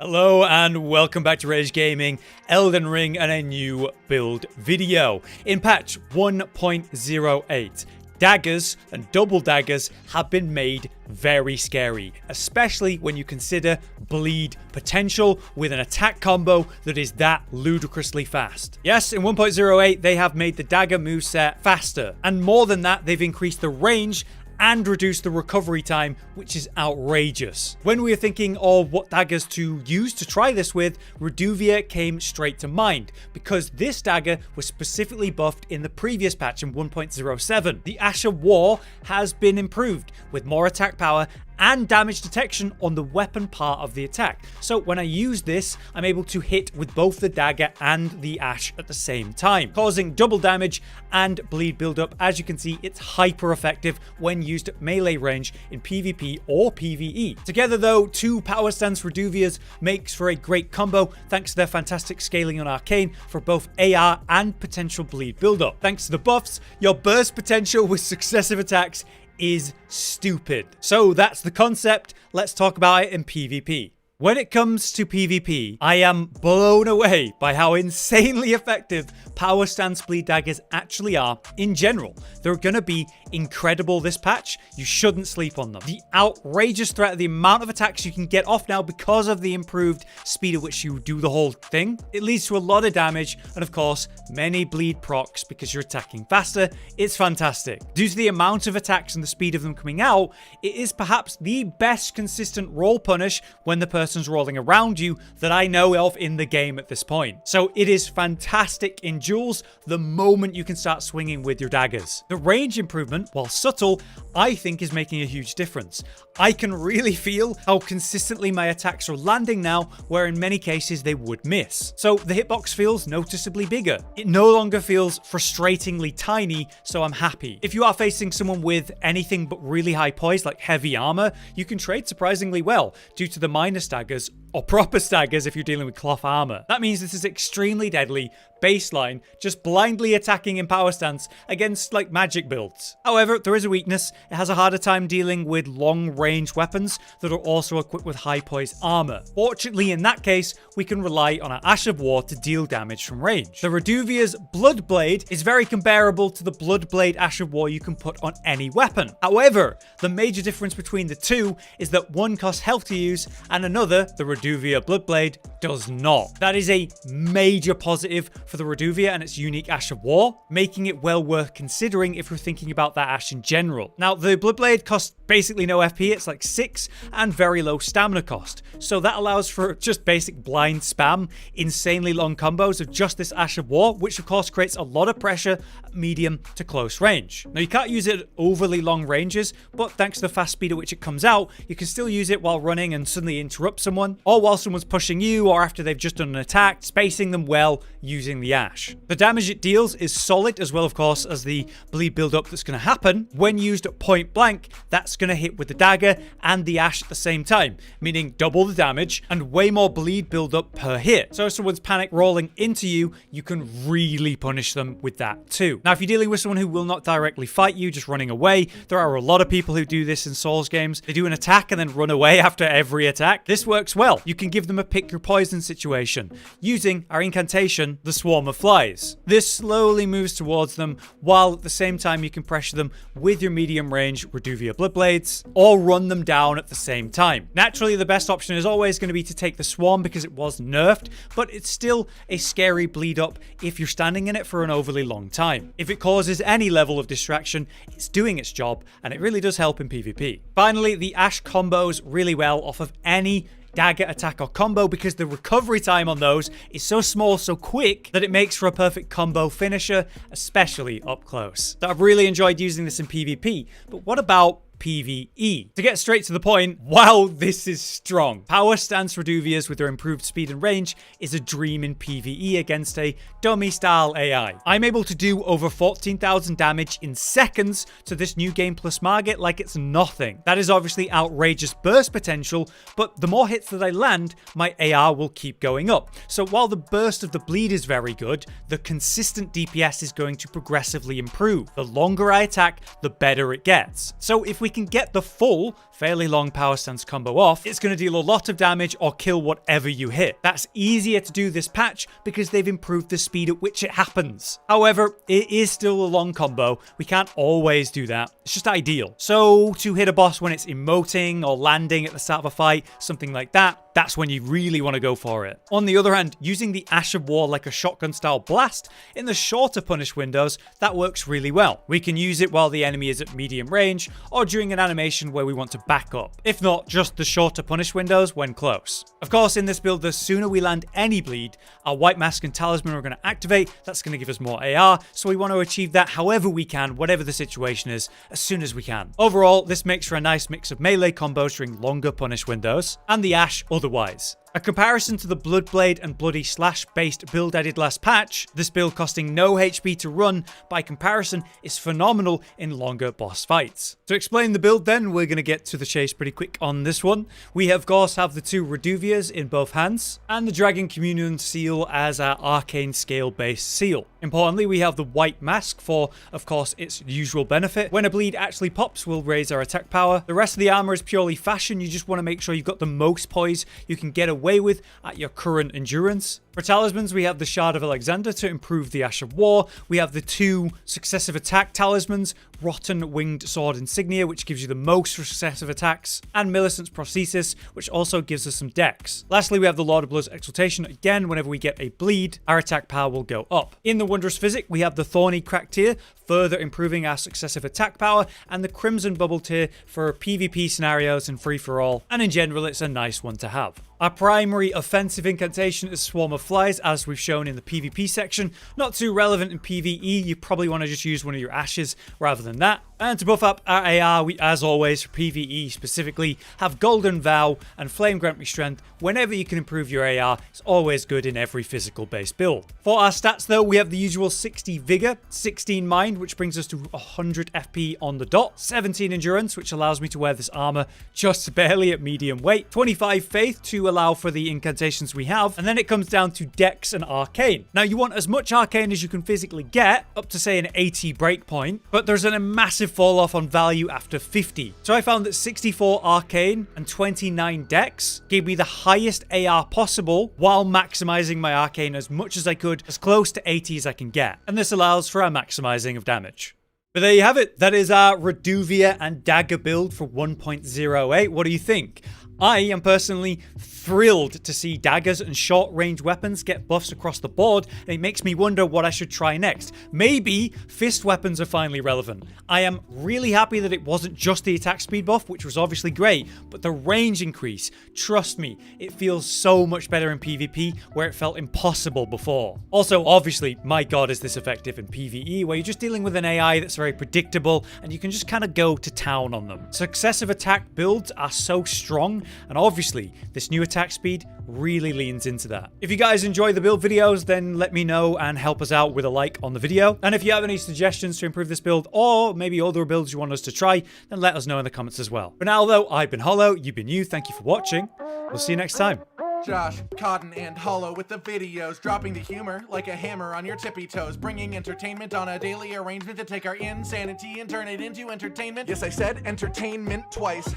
Hello and welcome back to Rage Gaming, Elden Ring and a new build video. In patch 1.08, daggers and double daggers have been made very scary, especially when you consider bleed potential with an attack combo that is that ludicrously fast. Yes, in 1.08 they have made the dagger moveset faster, and more than that, they've increased the range and reduce the recovery time, which is outrageous. When we were thinking of what daggers to use to try this with, Reduvia came straight to mind, because this dagger was specifically buffed in the previous patch in 1.07. The Ash of War has been improved, with more attack power and damage detection on the weapon part of the attack. So when I use this, I'm able to hit with both the dagger and the ash at the same time, causing double damage and bleed buildup. As you can see, it's hyper effective when used at melee range in PvP or PvE. Together though, two power stance Reduvias makes for a great combo thanks to their fantastic scaling on arcane for both AR and potential bleed buildup. Thanks to the buffs, your burst potential with successive attacks is stupid. So that's the concept. Let's talk about it in PvP. When it comes to PvP, I am blown away by how insanely effective power stance bleed daggers actually are in general. They're going to be incredible this patch. You shouldn't sleep on them. The outrageous threat of the amount of attacks you can get off now because of the improved speed at which you do the whole thing. It leads to a lot of damage and of course many bleed procs because you're attacking faster. It's fantastic. Due to the amount of attacks and the speed of them coming out, it is perhaps the best consistent roll punish when the person's rolling around you that I know of in the game at this point. So it is fantastic in duels the moment you can start swinging with your daggers. The range improvement, while subtle, I think is making a huge difference. I can really feel how consistently my attacks are landing now, where in many cases they would miss. So the hitbox feels noticeably bigger. It no longer feels frustratingly tiny, so I'm happy. If you are facing someone with anything but really high poise like heavy armor, you can trade surprisingly well due to the minor staggers, or proper staggers if you're dealing with cloth armor. That means this is extremely deadly baseline, just blindly attacking in power stance against like magic builds. However, there is a weakness. It has a harder time dealing with long range weapons that are also equipped with high poise armor. Fortunately, in that case, we can rely on our Ash of War to deal damage from range. The Reduvia's Blood Blade is very comparable to the Blood Blade Ash of War you can put on any weapon. However, the major difference between the two is that one costs health to use and another, the Reduvia Blood Blade, does not. That is a major positive for the Reduvia and its unique Ash of War, making it well worth considering if you're thinking about that Ash in general. Now, the Bloodblade costs basically no FP, it's like 6, and very low stamina cost. So that allows for just basic blind spam, insanely long combos of just this Ash of War, which of course creates a lot of pressure at medium to close range. Now, you can't use it at overly long ranges, but thanks to the fast speed at which it comes out, you can still use it while running and suddenly interrupt someone, or while someone's pushing you, or after they've just done an attack, spacing them well using the Ash. The damage it deals is solid, as well of course as the bleed build-up that's going to happen. When used at point blank, that's going to hit with the dagger and the Ash at the same time, meaning double the damage and way more bleed build-up per hit. So if someone's panic rolling into you, you can really punish them with that too. Now, if you're dealing with someone who will not directly fight you, just running away, there are a lot of people who do this in Souls games. They do an attack and then run away after every attack. This works well. You can give them a pick your poison situation using our incantation, the Swarm of Flies. This slowly moves towards them, while at the same time you can pressure them with your medium range Reduvia Bloodblades, or run them down at the same time. Naturally, the best option is always going to be to take the Swarm because it was nerfed, but it's still a scary bleed up if you're standing in it for an overly long time. If it causes any level of distraction, it's doing its job, and it really does help in PvP. Finally, the Ash combos really well off of any dagger attack or combo because the recovery time on those is so small, so quick that it makes for a perfect combo finisher, especially up close. So I've really enjoyed using this in PvP, but what about PvE? To get straight to the point, wow, this is strong. Power stance Reduvias with their improved speed and range is a dream in PvE against a dummy style AI. I'm able to do over 14,000 damage in seconds to this new game plus Margit like it's nothing. That is obviously outrageous burst potential, but the more hits that I land, my AR will keep going up. So while the burst of the bleed is very good, the consistent DPS is going to progressively improve. The longer I attack, the better it gets. So if we we can get the full, fairly long power stance combo off, it's going to deal a lot of damage or kill whatever you hit. That's easier to do this patch because they've improved the speed at which it happens. However, it is still a long combo. We can't always do that. It's just ideal. So to hit a boss when it's emoting or landing at the start of a fight, something like that, that's when you really want to go for it. On the other hand, using the Ash of War like a shotgun style blast in the shorter punish windows, that works really well. We can use it while the enemy is at medium range or during an animation where we want to back up. If not, just the shorter punish windows when close. Of course, in this build, the sooner we land any bleed, our White Mask and Talisman are going to activate. That's going to give us more AR, so we want to achieve that however we can, whatever the situation is, as soon as we can. Overall, this makes for a nice mix of melee combos during longer punish windows, and the Ash otherwise. A comparison to the Bloodblade and Bloody Slash based build I did last patch, this build costing no HP to run by comparison is phenomenal in longer boss fights. To explain the build then, we're going to get to the chase pretty quick on this one. We of course have the two Reduvias in both hands, and the Dragon Communion seal as our arcane scale based seal. Importantly, we have the White Mask for, of course, its usual benefit. When a bleed actually pops, we'll raise our attack power. The rest of the armor is purely fashion. You just want to make sure you've got the most poise you can get away with at your current endurance. For talismans, we have the Shard of Alexander to improve the Ash of War. We have the two successive attack talismans, Rotten Winged Sword Insignia, which gives you the most successive attacks, and Millicent's Prosthesis, which also gives us some dex. Lastly, we have the Lord of Blood's Exultation. Again, whenever we get a bleed, our attack power will go up. In the Wondrous Physic, we have the Thorny Crack tier, further improving our successive attack power, and the Crimson Bubble tier for PvP scenarios and free-for-all, and in general, it's a nice one to have. Our primary offensive incantation is Swarm of Flies, as we've shown in the PvP section. Not too relevant in PvE, you probably want to just use one of your ashes rather than that. And to buff up our AR, we, as always, for PvE specifically, have Golden Vow and Flame Grant Me Strength. Whenever you can improve your AR, it's always good in every physical-based build. For our stats, though, we have the usual 60 Vigor, 16 Mind, which brings us to 100 FP on the dot, 17 Endurance, which allows me to wear this armor just barely at medium weight, 25 Faith to allow for the incantations we have, and then it comes down to Dex and Arcane. Now, you want as much Arcane as you can physically get, up to say an 80 breakpoint, but there's a massive fall off on value after 50. So I found that 64 Arcane and 29 Dex gave me the highest AR possible while maximizing my Arcane as much as I could, as close to 80 as I can get. And this allows for our maximizing of damage. But there you have it. That is our Reduvia and Dagger build for 1.08. What do you think? I am personally thrilled to see daggers and short-range weapons get buffs across the board, and it makes me wonder what I should try next. Maybe fist weapons are finally relevant. I am really happy that it wasn't just the attack speed buff, which was obviously great, but the range increase, trust me, it feels so much better in PvP where it felt impossible before. Also, obviously, my god is this effective in PvE, where you're just dealing with an AI that's very predictable and you can just kind of go to town on them. Successive attack builds are so strong, and obviously this new attack speed really leans into that. If you guys enjoy the build videos, then let me know and help us out with a like on the video. And if you have any suggestions to improve this build, or maybe other builds you want us to try, then let us know in the comments as well. For now though, I've been Hollow, you've been you, thank you for watching. We'll see you next time. Josh, Cotton, and Hollow with the videos, dropping the humor like a hammer on your tippy toes, bringing entertainment on a daily arrangement to take our insanity and turn it into entertainment. Yes, I said entertainment twice,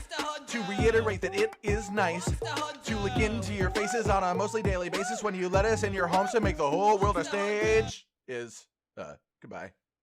to reiterate that it is nice to look into your faces on a mostly daily basis when you let us in your homes to make the whole world a stage. Goodbye.